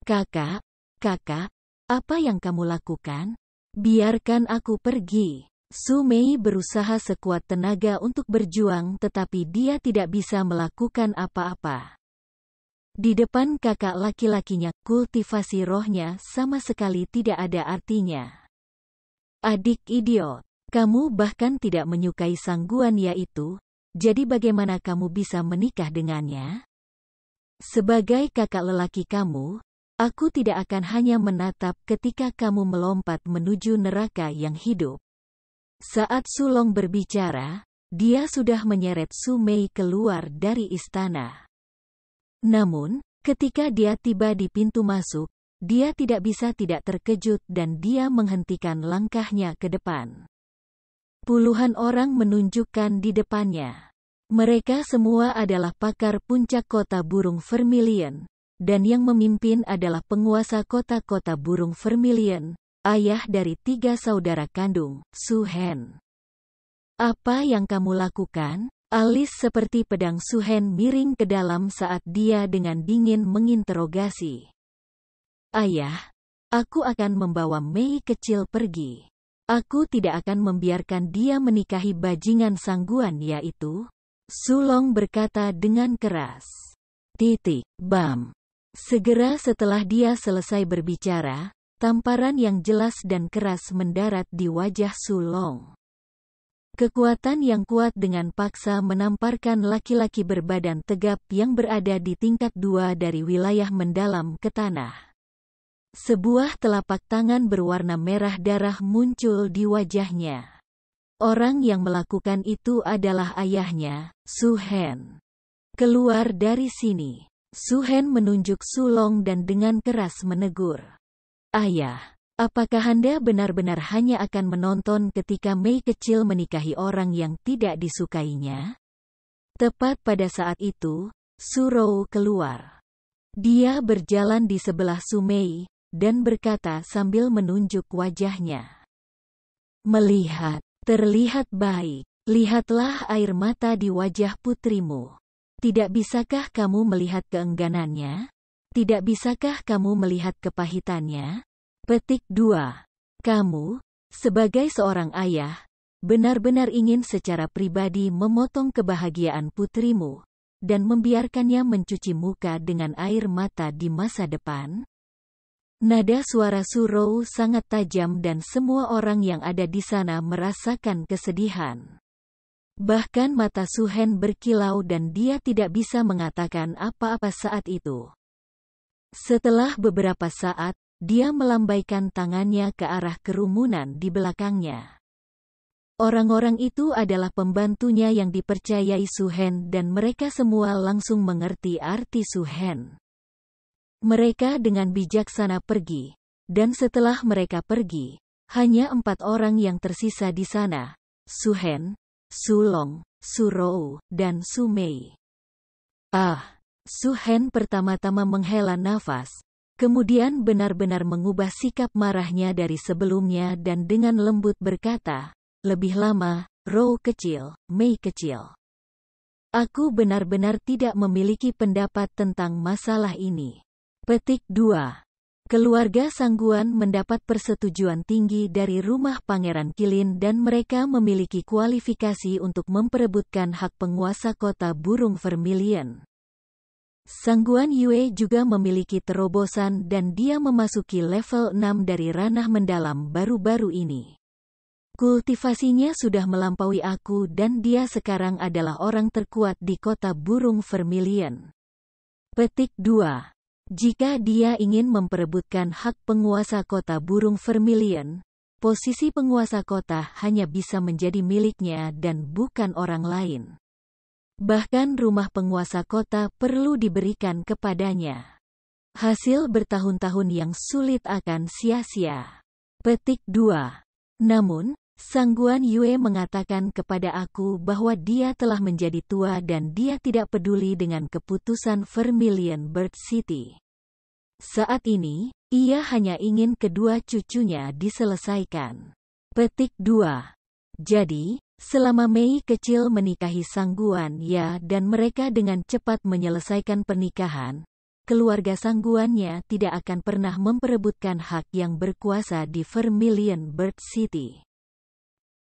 "Kakak, kakak, apa yang kamu lakukan? Biarkan aku pergi." Su Mei berusaha sekuat tenaga untuk berjuang tetapi dia tidak bisa melakukan apa-apa. Di depan kakak laki-lakinya, kultivasi rohnya sama sekali tidak ada artinya. "Adik idiot, kamu bahkan tidak menyukai sang Guanya itu, jadi bagaimana kamu bisa menikah dengannya? Sebagai kakak lelaki kamu, aku tidak akan hanya menatap ketika kamu melompat menuju neraka yang hidup." Saat Su Long berbicara, dia sudah menyeret Su Mei keluar dari istana. Namun, ketika dia tiba di pintu masuk, dia tidak bisa tidak terkejut dan dia menghentikan langkahnya ke depan. Puluhan orang menunjukkan di depannya. Mereka semua adalah pakar puncak kota burung Vermilion, dan yang memimpin adalah penguasa kota-kota burung Vermilion, ayah dari 3 saudara kandung, Su Hen. "Apa yang kamu lakukan?" Alis seperti pedang Su Hen miring ke dalam saat dia dengan dingin menginterogasi. "Ayah, aku akan membawa Mei kecil pergi. Aku tidak akan membiarkan dia menikahi bajingan sangguan yaitu." Su Long berkata dengan keras. Bam. Segera setelah dia selesai berbicara, tamparan yang jelas dan keras mendarat di wajah Su Long. Kekuatan yang kuat dengan paksa menamparkan laki-laki berbadan tegap yang berada di tingkat 2 dari wilayah mendalam ke tanah. Sebuah telapak tangan berwarna merah darah muncul di wajahnya. Orang yang melakukan itu adalah ayahnya, Su Hen. "Keluar dari sini." Su Hen menunjuk Su Long dan dengan keras menegur. "Ayah, apakah Anda benar-benar hanya akan menonton ketika Mei kecil menikahi orang yang tidak disukainya?" Tepat pada saat itu, Su Rou keluar. Dia berjalan di sebelah Su Mei, dan berkata sambil menunjuk wajahnya. Terlihat baik. Lihatlah air mata di wajah putrimu. Tidak bisakah kamu melihat keengganannya? Tidak bisakah kamu melihat kepahitannya? Petik 2. Kamu, sebagai seorang ayah, benar-benar ingin secara pribadi memotong kebahagiaan putrimu, dan membiarkannya mencuci muka dengan air mata di masa depan? Nada suara Su Rou sangat tajam dan semua orang yang ada di sana merasakan kesedihan. Bahkan mata Su Hen berkilau dan dia tidak bisa mengatakan apa-apa saat itu. Setelah beberapa saat, dia melambaikan tangannya ke arah kerumunan di belakangnya. Orang-orang itu adalah pembantunya yang dipercayai Su Hen dan mereka semua langsung mengerti arti Su Hen. Mereka dengan bijaksana pergi, dan setelah mereka pergi, hanya 4 orang yang tersisa di sana, Su Hen, Su Long, Su Rou, dan Su Mei. Su Hen pertama-tama menghela nafas, kemudian benar-benar mengubah sikap marahnya dari sebelumnya dan dengan lembut berkata, "Lebih lama, Rou kecil, Mei kecil. Aku benar-benar tidak memiliki pendapat tentang masalah ini." Petik 2. Keluarga Sangguan mendapat persetujuan tinggi dari rumah Pangeran Qilin dan mereka memiliki kualifikasi untuk memperebutkan hak penguasa kota burung Vermilion. Sangguan Yue juga memiliki terobosan dan dia memasuki level 6 dari ranah mendalam baru-baru ini. Kultivasinya sudah melampaui aku dan dia sekarang adalah orang terkuat di kota burung Vermilion. Petik 2. Jika dia ingin memperebutkan hak penguasa kota burung Vermilion, posisi penguasa kota hanya bisa menjadi miliknya dan bukan orang lain. Bahkan rumah penguasa kota perlu diberikan kepadanya. Hasil bertahun-tahun yang sulit akan sia-sia. Petik 2. Namun, Sangguan Yue mengatakan kepada aku bahwa dia telah menjadi tua dan dia tidak peduli dengan keputusan Vermilion Bird City. Saat ini, ia hanya ingin kedua cucunya diselesaikan. Petik 2. Jadi, selama Mei kecil menikahi Sangguan Ya dan mereka dengan cepat menyelesaikan pernikahan, keluarga Sangguannya tidak akan pernah memperebutkan hak yang berkuasa di Vermilion Bird City.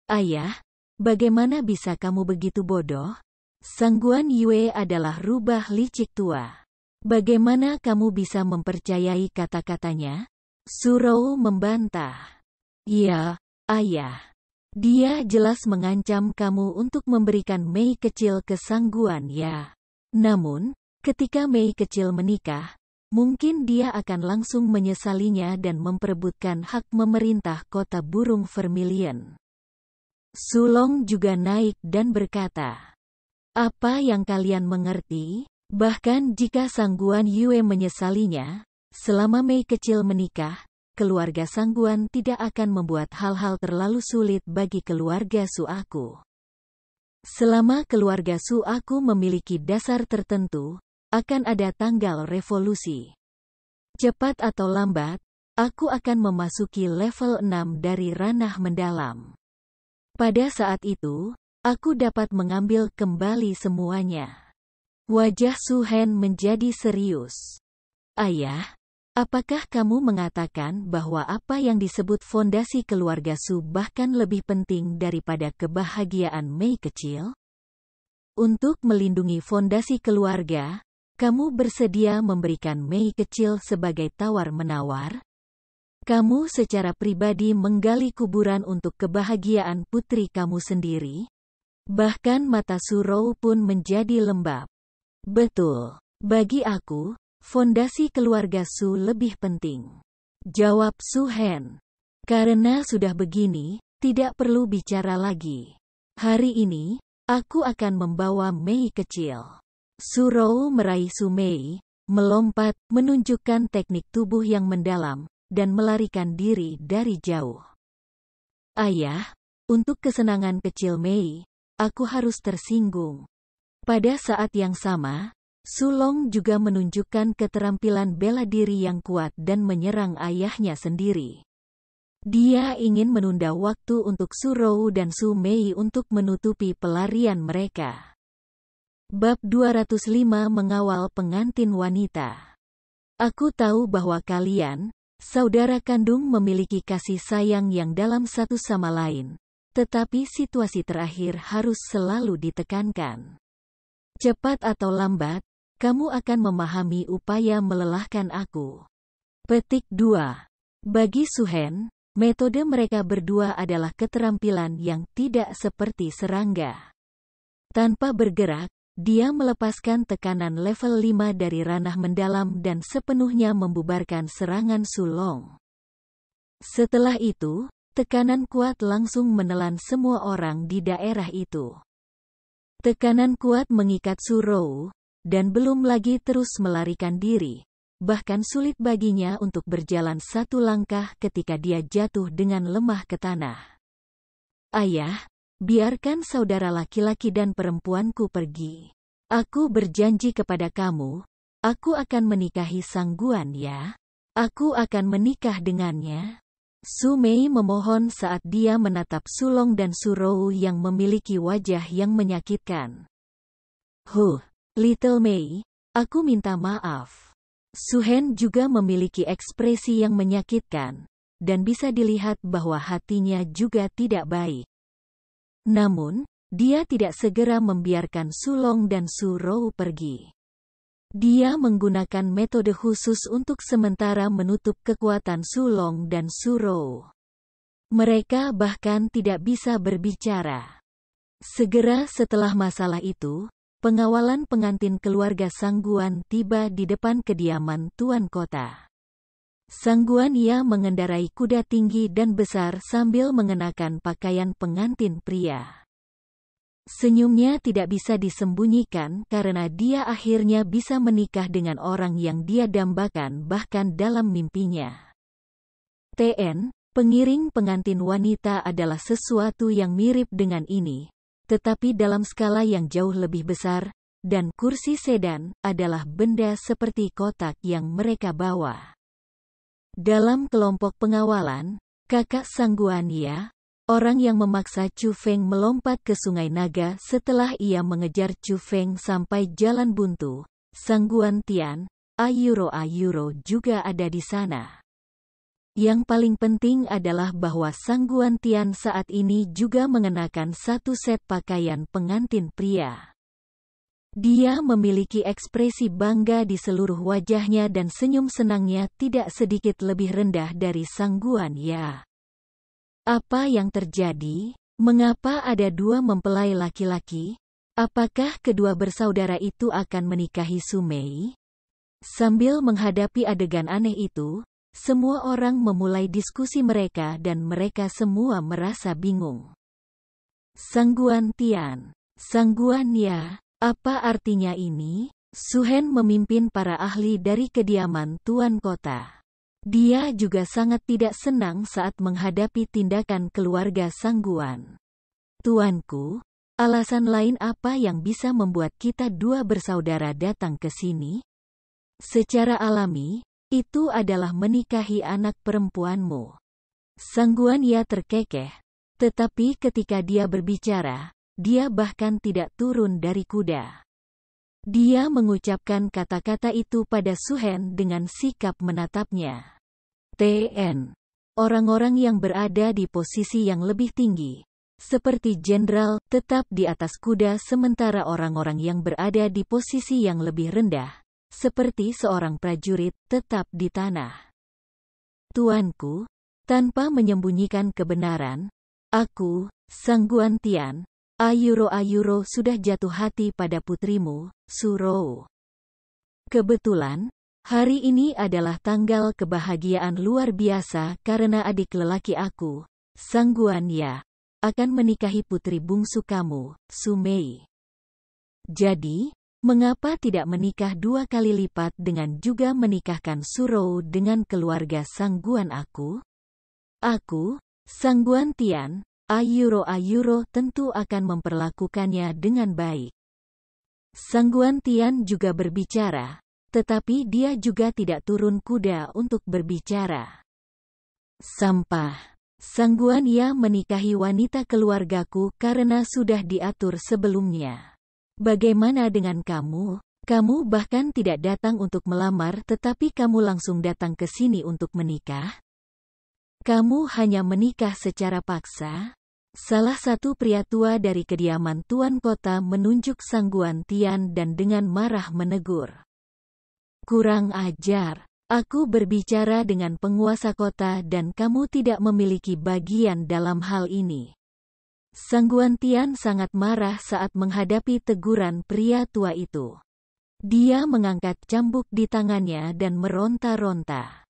Ayah, bagaimana bisa kamu begitu bodoh? Sangguan Yue adalah rubah licik tua. Bagaimana kamu bisa mempercayai kata-katanya? Su Rou membantah. Ya, ayah. Dia jelas mengancam kamu untuk memberikan Mei kecil ke Sangguan Ya. Namun, ketika Mei kecil menikah, mungkin dia akan langsung menyesalinya dan memperebutkan hak memerintah kota burung Vermilion. Sulong juga naik dan berkata, "Apa yang kalian mengerti? Bahkan jika Sangguan Yue menyesalinya, selama Mei kecil menikah, keluarga Sangguan tidak akan membuat hal-hal terlalu sulit bagi keluarga Su aku. Selama keluarga Su aku memiliki dasar tertentu, akan ada tanggal revolusi. Cepat atau lambat, aku akan memasuki level 6 dari ranah mendalam. Pada saat itu, aku dapat mengambil kembali semuanya." Wajah Su Hen menjadi serius. "Ayah, apakah kamu mengatakan bahwa apa yang disebut fondasi keluarga Su bahkan lebih penting daripada kebahagiaan Mei kecil? Untuk melindungi fondasi keluarga, kamu bersedia memberikan Mei kecil sebagai tawar-menawar? Kamu secara pribadi menggali kuburan untuk kebahagiaan putri kamu sendiri?" Bahkan mata Su Rou pun menjadi lembab. "Betul. Bagi aku, fondasi keluarga Su lebih penting," jawab Su Hen. "Karena sudah begini, tidak perlu bicara lagi. Hari ini, aku akan membawa Mei kecil." Su Rou meraih Su Mei, melompat, menunjukkan teknik tubuh yang mendalam, dan melarikan diri dari jauh. "Ayah, untuk kesenangan kecil Mei, aku harus tersinggung." Pada saat yang sama, Sulong juga menunjukkan keterampilan bela diri yang kuat dan menyerang ayahnya sendiri. Dia ingin menunda waktu untuk Su Rou dan Su Mei untuk menutupi pelarian mereka. Bab 205 Mengawal pengantin wanita. Aku tahu bahwa kalian, saudara kandung, memiliki kasih sayang yang dalam satu sama lain, tetapi situasi terakhir harus selalu ditekankan. Cepat atau lambat, kamu akan memahami upaya melelahkan aku. Petik 2. Bagi Su Hen, metode mereka berdua adalah keterampilan yang tidak seperti serangga. Tanpa bergerak, dia melepaskan tekanan level 5 dari ranah mendalam dan sepenuhnya membubarkan serangan Sulong. Setelah itu, tekanan kuat langsung menelan semua orang di daerah itu. Tekanan kuat mengikat Su Rou, dan belum lagi terus melarikan diri, bahkan sulit baginya untuk berjalan satu langkah ketika dia jatuh dengan lemah ke tanah. "Ayah, biarkan saudara laki-laki dan perempuanku pergi. Aku berjanji kepada kamu, aku akan menikahi Sangguan Ya. Aku akan menikah dengannya." Su Mei memohon saat dia menatap Sulong dan Su Rou yang memiliki wajah yang menyakitkan. Little Mei, aku minta maaf." Su Hen juga memiliki ekspresi yang menyakitkan, dan bisa dilihat bahwa hatinya juga tidak baik. Namun, dia tidak segera membiarkan Sulong dan Su Rou pergi. Dia menggunakan metode khusus untuk sementara menutup kekuatan Sulong dan Su Rou. Mereka bahkan tidak bisa berbicara. Segera setelah masalah itu, pengawalan pengantin keluarga Sangguan tiba di depan kediaman Tuan Kota. Sangguan Ya mengendarai kuda tinggi dan besar sambil mengenakan pakaian pengantin pria. Senyumnya tidak bisa disembunyikan karena dia akhirnya bisa menikah dengan orang yang dia dambakan bahkan dalam mimpinya. TN, pengiring pengantin wanita adalah sesuatu yang mirip dengan ini, tetapi dalam skala yang jauh lebih besar, dan kursi sedan adalah benda seperti kotak yang mereka bawa. Dalam kelompok pengawalan, kakak Sangguan Ya, orang yang memaksa Chu Feng melompat ke Sungai Naga setelah ia mengejar Chu Feng sampai jalan buntu, Sangguan Tian, Ayuro juga ada di sana. Yang paling penting adalah bahwa Sangguan Tian saat ini juga mengenakan satu set pakaian pengantin pria. Dia memiliki ekspresi bangga di seluruh wajahnya dan senyum senangnya tidak sedikit lebih rendah dari Sangguan Ya. Apa yang terjadi? Mengapa ada dua mempelai laki-laki? Apakah kedua bersaudara itu akan menikahi Sumei? Sambil menghadapi adegan aneh itu, semua orang memulai diskusi mereka dan mereka semua merasa bingung. Sangguan Tian, Sangguan Ya, apa artinya ini? Suhen memimpin para ahli dari kediaman Tuan Kota. Dia juga sangat tidak senang saat menghadapi tindakan keluarga Sangguan. Tuanku, alasan lain apa yang bisa membuat kita dua bersaudara datang ke sini? Secara alami, itu adalah menikahi anak perempuanmu. Sangguan Ya terkekeh, tetapi ketika dia berbicara, dia bahkan tidak turun dari kuda. Dia mengucapkan kata-kata itu pada Suhen dengan sikap menatapnya. TN. Orang-orang yang berada di posisi yang lebih tinggi, seperti jenderal, tetap di atas kuda sementara orang-orang yang berada di posisi yang lebih rendah, seperti seorang prajurit, tetap di tanah. Tuanku, tanpa menyembunyikan kebenaran, aku, Sangguan Tian, Ayuro sudah jatuh hati pada putrimu, Surou. Kebetulan, hari ini adalah tanggal kebahagiaan luar biasa karena adik lelaki aku, Sangguan Ya, akan menikahi putri bungsu kamu, Sumei. Jadi, mengapa tidak menikah dua kali lipat dengan juga menikahkan Surou dengan keluarga Sangguan aku? Aku, Sangguan Tian, Ayuro tentu akan memperlakukannya dengan baik. Sangguan Tian juga berbicara, tetapi dia juga tidak turun kuda untuk berbicara. Sampah. Sangguan Ya menikahi wanita keluargaku karena sudah diatur sebelumnya. Bagaimana dengan kamu? Kamu bahkan tidak datang untuk melamar tetapi kamu langsung datang ke sini untuk menikah? Kamu hanya menikah secara paksa? Salah satu pria tua dari kediaman Tuan Kota menunjuk Sangguan Tian dan dengan marah menegur. Kurang ajar. Aku berbicara dengan penguasa kota dan kamu tidak memiliki bagian dalam hal ini. Sangguan Tian sangat marah saat menghadapi teguran pria tua itu. Dia mengangkat cambuk di tangannya dan meronta-ronta.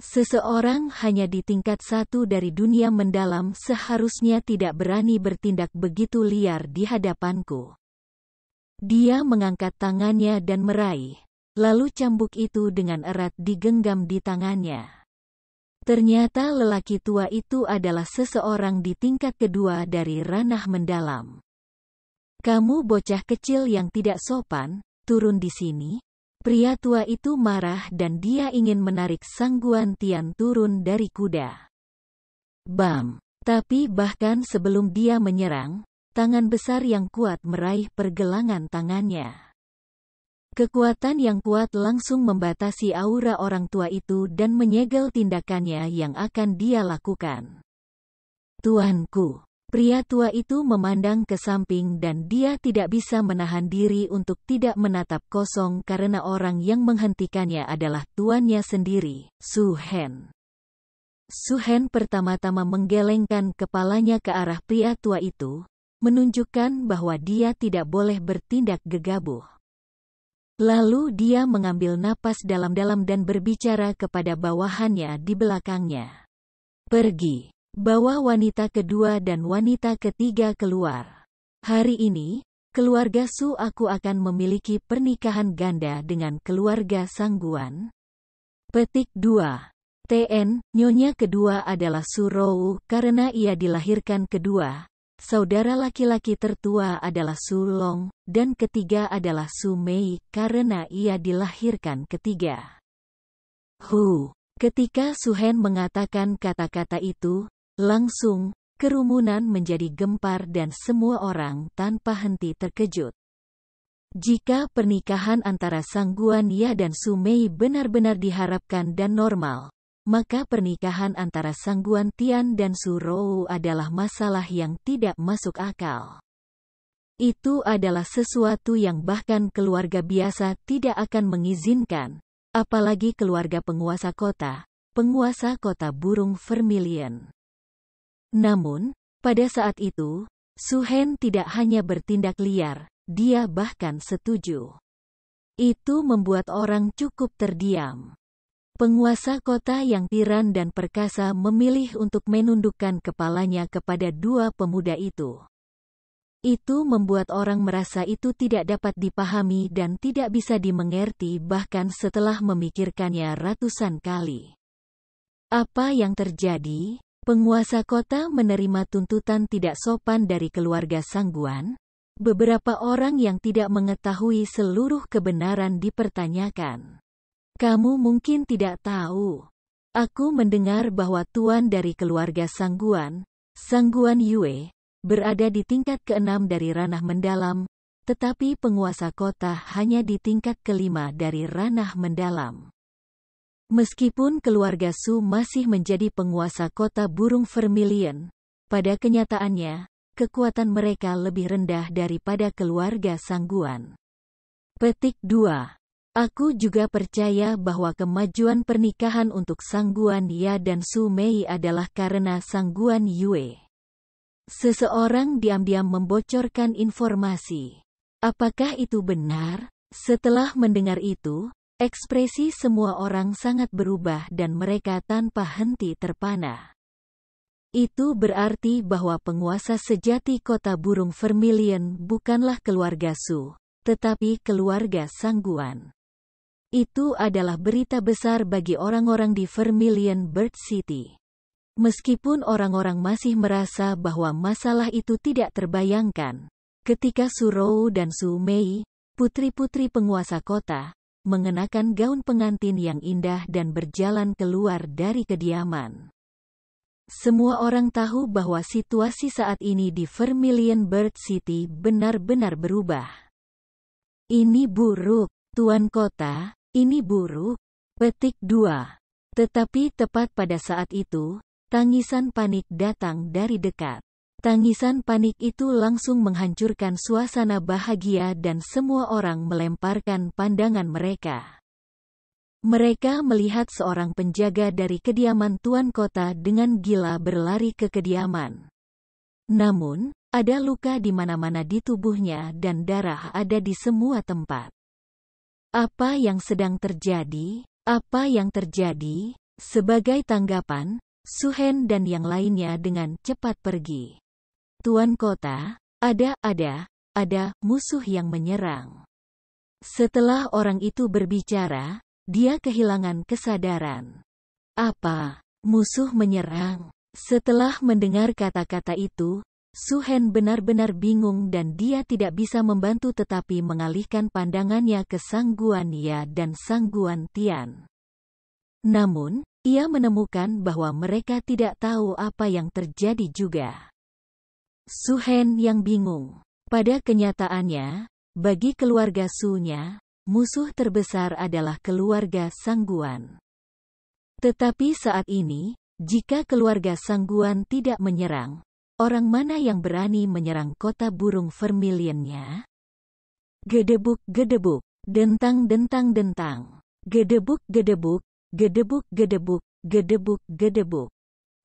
Seseorang hanya di tingkat 1 dari dunia mendalam seharusnya tidak berani bertindak begitu liar di hadapanku. Dia mengangkat tangannya dan meraih. Lalu cambuk itu dengan erat digenggam di tangannya. Ternyata lelaki tua itu adalah seseorang di tingkat kedua dari ranah mendalam. Kamu bocah kecil yang tidak sopan, turun di sini. Pria tua itu marah dan dia ingin menarik Sangguan Tian turun dari kuda. Bam! Tapi bahkan sebelum dia menyerang, tangan besar yang kuat meraih pergelangan tangannya. Kekuatan yang kuat langsung membatasi aura orang tua itu dan menyegel tindakannya yang akan dia lakukan. Tuanku, pria tua itu memandang ke samping dan dia tidak bisa menahan diri untuk tidak menatap kosong karena orang yang menghentikannya adalah tuannya sendiri, Suhen. Suhen pertama-tama menggelengkan kepalanya ke arah pria tua itu, menunjukkan bahwa dia tidak boleh bertindak gegabah. Lalu dia mengambil napas dalam-dalam dan berbicara kepada bawahannya di belakangnya. Pergi, bawa wanita kedua dan wanita ketiga keluar. Hari ini, keluarga Su aku akan memiliki pernikahan ganda dengan keluarga Sangguan. Petik 2. TN, nyonya kedua adalah Su Rou karena ia dilahirkan kedua. Saudara laki-laki tertua adalah Su Long, dan ketiga adalah Su Mei karena ia dilahirkan ketiga. Ketika Su Hen mengatakan kata-kata itu, langsung, kerumunan menjadi gempar dan semua orang tanpa henti terkejut. Jika pernikahan antara Sangguan Ya dan Su Mei benar-benar diharapkan dan normal, maka pernikahan antara Sangguan Tian dan Su Rou adalah masalah yang tidak masuk akal. Itu adalah sesuatu yang bahkan keluarga biasa tidak akan mengizinkan, apalagi keluarga penguasa kota burung vermilion. Namun, pada saat itu, Su Hen tidak hanya bertindak liar, dia bahkan setuju. Itu membuat orang cukup terdiam. Penguasa kota yang tiran dan perkasa memilih untuk menundukkan kepalanya kepada dua pemuda itu. Itu membuat orang merasa itu tidak dapat dipahami dan tidak bisa dimengerti bahkan setelah memikirkannya ratusan kali. Apa yang terjadi? Penguasa kota menerima tuntutan tidak sopan dari keluarga Sangguan. Beberapa orang yang tidak mengetahui seluruh kebenaran dipertanyakan. Kamu mungkin tidak tahu. Aku mendengar bahwa tuan dari keluarga Sangguan, Sangguan Yue, berada di tingkat ke-6 dari ranah mendalam, tetapi penguasa kota hanya di tingkat ke-5 dari ranah mendalam. Meskipun keluarga Su masih menjadi penguasa kota burung vermilion, pada kenyataannya, kekuatan mereka lebih rendah daripada keluarga Sangguan. Petik 2. Aku juga percaya bahwa kemajuan pernikahan untuk Sangguan Ya dan Su Mei adalah karena Sangguan Yue. Seseorang diam-diam membocorkan informasi. Apakah itu benar? Setelah mendengar itu, ekspresi semua orang sangat berubah dan mereka tanpa henti terpana. Itu berarti bahwa penguasa sejati kota burung vermilion bukanlah keluarga Su, tetapi keluarga Sangguan. Itu adalah berita besar bagi orang-orang di Vermilion Bird City. Meskipun orang-orang masih merasa bahwa masalah itu tidak terbayangkan, ketika Su Rou dan Su Mei, putri-putri penguasa kota, mengenakan gaun pengantin yang indah dan berjalan keluar dari kediaman. Semua orang tahu bahwa situasi saat ini di Vermilion Bird City benar-benar berubah. Ini buruk, Tuan Kota. Ini buruk. Petik 2. Tetapi tepat pada saat itu, tangisan panik datang dari dekat. Tangisan panik itu langsung menghancurkan suasana bahagia dan semua orang melemparkan pandangan mereka. Mereka melihat seorang penjaga dari kediaman Tuan Kota dengan gila berlari ke kediaman. Namun, ada luka di mana-mana di tubuhnya dan darah ada di semua tempat. Apa yang sedang terjadi? Apa yang terjadi? Sebagai tanggapan, Su Hen dan yang lainnya dengan cepat pergi. Tuan Kota, ada musuh yang menyerang. Setelah orang itu berbicara, dia kehilangan kesadaran. Apa? Musuh menyerang? Setelah mendengar kata-kata itu, Su Hen benar-benar bingung dan dia tidak bisa membantu tetapi mengalihkan pandangannya ke Sangguan Ya dan Sangguan Tian. Namun, ia menemukan bahwa mereka tidak tahu apa yang terjadi juga. Su Hen yang bingung. Pada kenyataannya, bagi keluarga Su-nya, musuh terbesar adalah keluarga Sangguan. Tetapi saat ini, jika keluarga Sangguan tidak menyerang, orang mana yang berani menyerang kota burung vermilionnya? Gedebuk-gedebuk, dentang-dentang-dentang. Gedebuk-gedebuk, gedebuk-gedebuk, gedebuk-gedebuk.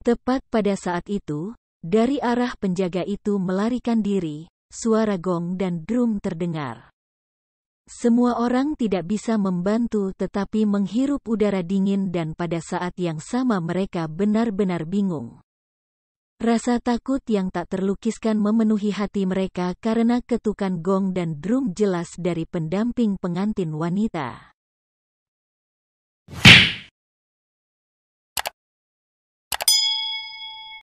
Tepat pada saat itu, dari arah penjaga itu melarikan diri, suara gong dan drum terdengar. Semua orang tidak bisa membantu tetapi menghirup udara dingin dan pada saat yang sama mereka benar-benar bingung. Rasa takut yang tak terlukiskan memenuhi hati mereka karena ketukan gong dan drum jelas dari pendamping pengantin wanita.